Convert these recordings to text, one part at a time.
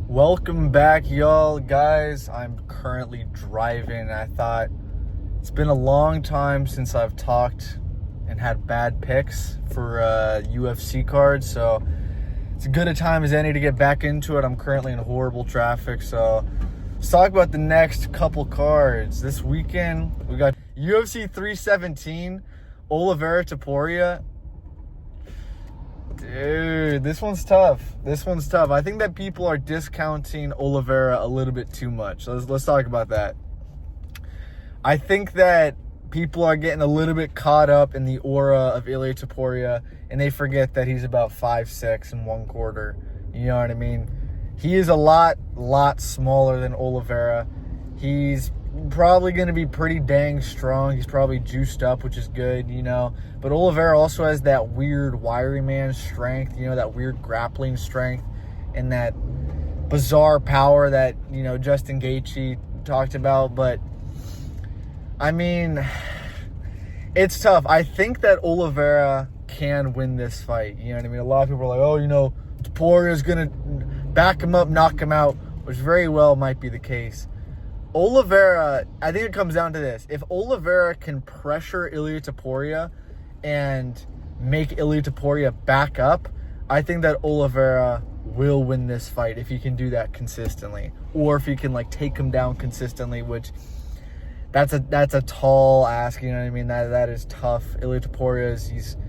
Welcome back, y'all. Guys, I'm currently driving. I thought it's been a long time since I've talked and had bad picks for UFC cards, so it's as good a time as any to get back into it. I'm currently in horrible traffic, so let's talk about the next couple cards. This weekend, we got UFC 317, Olivera Topuria. Dude, this one's tough. I think that people are discounting Olivera a little bit too much. Let's talk about that. I think that people are getting a little bit caught up in the aura of Ilia Topuria, and they forget that he's about 5'6" and 1/4. You know what I mean? He is a lot smaller than Olivera. He's probably going to be pretty dang strong. He's probably juiced up, which is good, you know. But Olivera also has that weird wiry man strength, you know, that weird grappling strength and that bizarre power that, you know, Justin Gaethje talked about. But, I mean, it's tough. I think that Olivera can win this fight. You know what I mean? A lot of people are like, oh, you know, Topuria's going to back him up, knock him out, which very well might be the case. Olivera, I think it comes down to this. If Olivera can pressure Ilia Topuria and make Ilia Topuria back up, I think that Olivera will win this fight if he can do that consistently. Or if he can, like, take him down consistently, which that's a tall ask, you know what I mean? That is tough. Ilia Topuria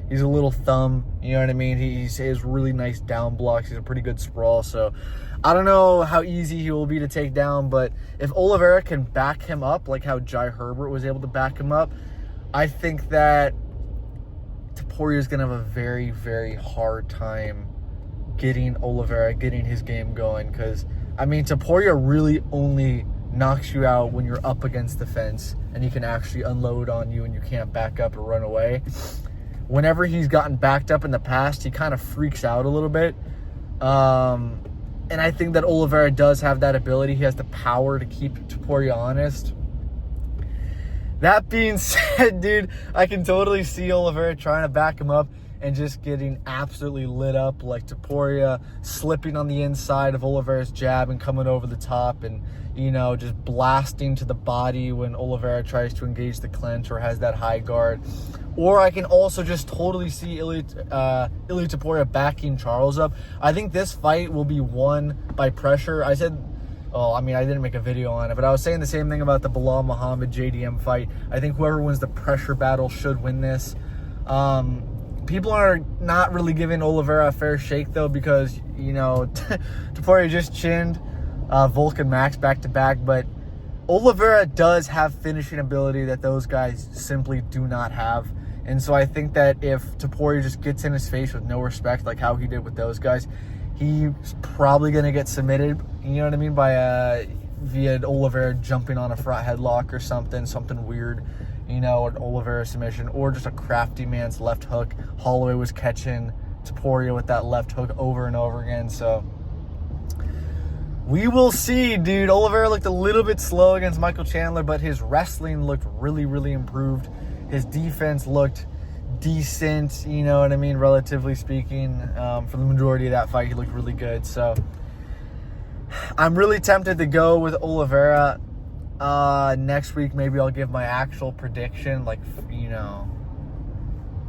he's a little thumb, you know what I mean? He has really nice down blocks. He's a pretty good sprawl, so I don't know how easy he will be to take down, but if Olivera can back him up like how Jai Herbert was able to back him up, I think that Topuria is going to have a very, very hard time getting his game going, because, I mean, Topuria really only knocks you out when you're up against the fence and he can actually unload on you and you can't back up or run away. Whenever he's gotten backed up in the past, he kind of freaks out a little bit. And I think that Olivera does have that ability. He has the power to keep Topuria honest. That being said, dude, I can totally see Olivera trying to back him up and just getting absolutely lit up, like Topuria slipping on the inside of Olivera's jab and coming over the top and, you know, just blasting to the body when Olivera tries to engage the clinch or has that high guard. Or I can also just totally see Ilia Topuria backing Charles up. I think this fight will be won by pressure. I didn't make a video on it, but I was saying the same thing about the Bilal Muhammad JDM fight. I think whoever wins the pressure battle should win this. People are not really giving Olivera a fair shake, though, because, you know, Topuria just chinned Volkan Max back-to-back, but Olivera does have finishing ability that those guys simply do not have. And so I think that if Topuria just gets in his face with no respect, like how he did with those guys, he's probably going to get submitted, you know what I mean, by via Olivera jumping on a front headlock or something weird, you know, an Olivera submission, or just a crafty man's left hook. Holloway was catching Topuria with that left hook over and over again, so we will see, dude. Olivera looked a little bit slow against Michael Chandler, but his wrestling looked really, really improved. His defense looked decent, you know what I mean, relatively speaking. For the majority of that fight, he looked really good. So I'm really tempted to go with Olivera. Next week, maybe I'll give my actual prediction, like, you know,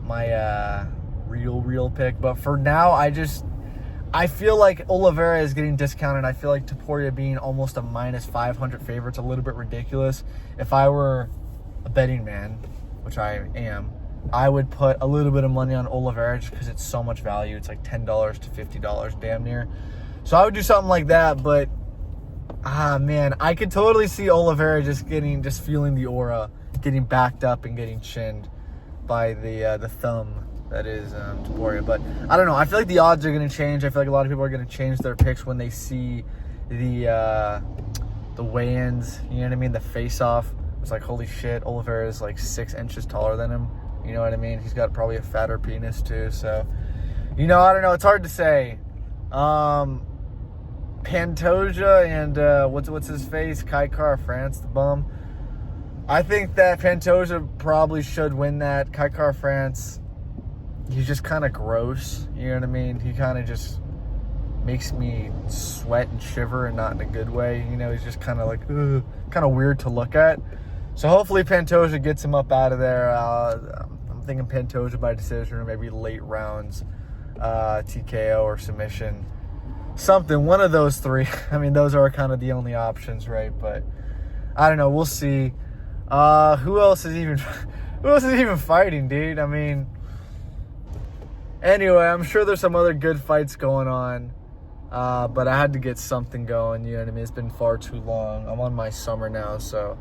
my real pick. But for now, I feel like Olivera is getting discounted. I feel like Topuria being almost a minus 500 favorite's a little bit ridiculous. If I were a betting man, which I am, I would put a little bit of money on Olivera just because it's so much value. It's like $10 to $50 damn near. So I would do something like that, but man, I could totally see Olivera just feeling the aura, getting backed up and getting chinned by the thumb that is Topuria. But I don't know. I feel like the odds are going to change. I feel like a lot of people are going to change their picks when they see the weigh-ins. You know what I mean? The face-off. It's like, holy shit, Olivera is like 6 inches taller than him. You know what I mean? He's got probably a fatter penis too. So, you know, I don't know. It's hard to say. Pantoja and what's his face? Kaikar France, the bum. I think that Pantoja probably should win that. Kaikar France, he's just kind of gross. You know what I mean? He kind of just makes me sweat and shiver, and not in a good way. You know, he's just kind of like, ugh, kind of weird to look at. So hopefully Pantoja gets him up out of there. I'm thinking Pantoja by decision, or maybe late rounds, TKO or submission. Something, one of those three. I mean, those are kind of the only options, right? But I don't know. We'll see. Who else is even fighting, dude? I mean, anyway, I'm sure there's some other good fights going on. But I had to get something going, you know what I mean? It's been far too long. I'm on my summer now, so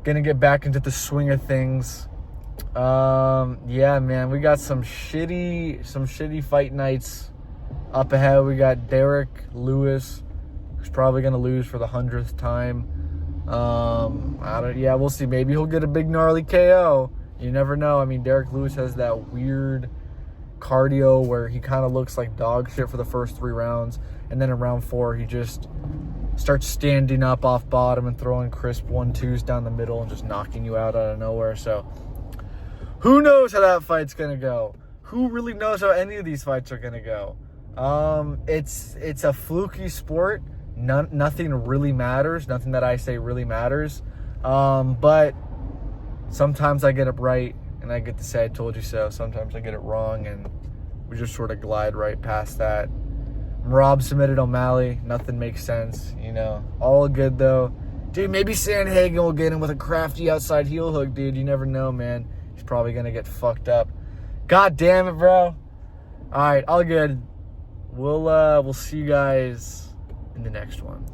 gonna get back into the swing of things. Yeah, man, we got some shitty fight nights up ahead. We got Derek Lewis, who's probably gonna lose for the 100th time. We'll see. Maybe he'll get a big gnarly KO. You never know. I mean, Derek Lewis has that weird cardio where he kind of looks like dog shit for the first 3 rounds, and then in round 4 he just starts standing up off bottom and throwing crisp 1-2s down the middle and just knocking you out of nowhere. So who knows how that fight's gonna go? Who really knows how any of these fights are gonna go? It's a fluky sport. Nothing really matters. Nothing that I say really matters. But sometimes I get it right and I get to say I told you so. Sometimes I get it wrong and we just sort of glide right past that. Rob submitted O'Malley. Nothing makes sense, you know. All good, though. Dude, maybe Sandhagen will get him with a crafty outside heel hook, dude. You never know, man. He's probably going to get fucked up. God damn it, bro. All right, all good. We'll see you guys in the next one.